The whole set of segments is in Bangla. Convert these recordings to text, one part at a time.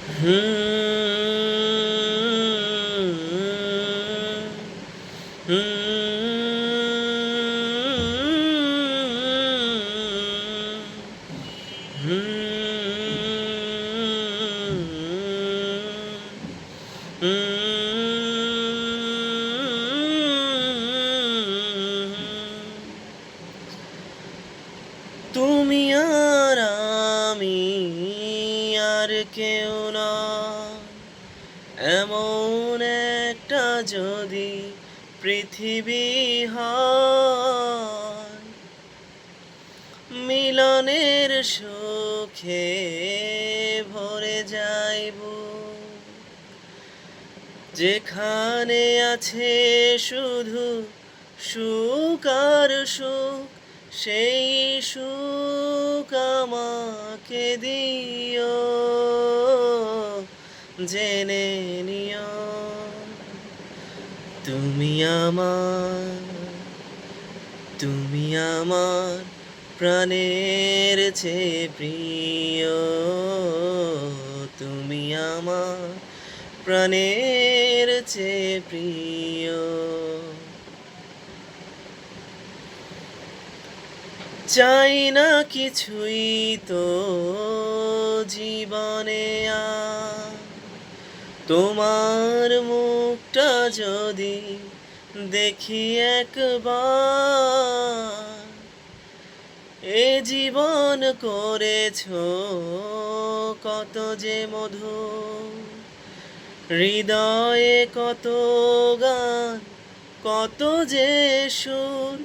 হুম, হুম, তুমি আর আমি আর কেউ না, এমন একটা যদি পৃথিবী হয়, মিলনের সুখে ভরে যাইব, যেখানে আছে শুধু সুখ আর সুখ, সেই সুখ আমাকে দিও, জেনে নিও তুমি আমার, তুমি আমার প্রাণের চেয়ে প্রিয়, তুমি আমার প্রাণের চেয়ে প্রিয়। চাই না কিছুই তো জীবনে আর, তোমার মুখটা যদি দেখি একবার, এ জীবন করেছো কত যে মধুর, হৃদয়ে কত গান, কত যে সুর,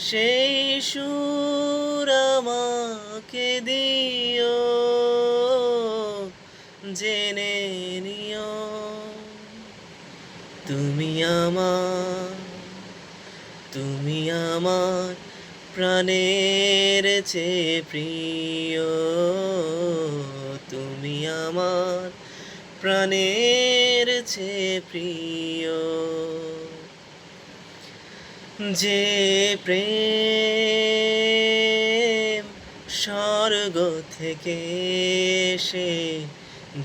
সেই সুর আমাকে দিও, জেনে নিও তুমি আমার, তুমি আমার প্রাণের চেয়ে প্রিয়, তুমি আমার প্রাণের চেয়ে প্রিয়। যে প্রেম স্বর্গ থেকে এসে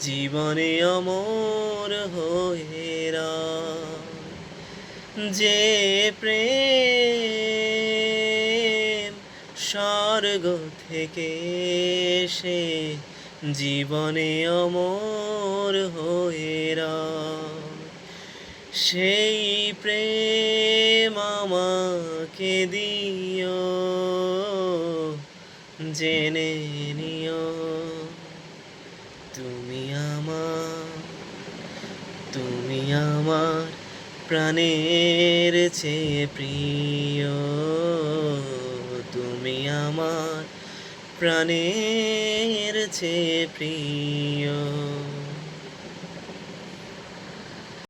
জীবনে অমর হয়ে রয়, যে প্রেম স্বর্গ থেকে এসে জীবনে অমর হয়ে রয়, সেই প্রেম আমাকে দিও, জেনে নিও তুমি আমার, তুমি আমার প্রাণের চেয়ে প্রিয়, তুমি আমার প্রাণের চেয়ে প্রিয়।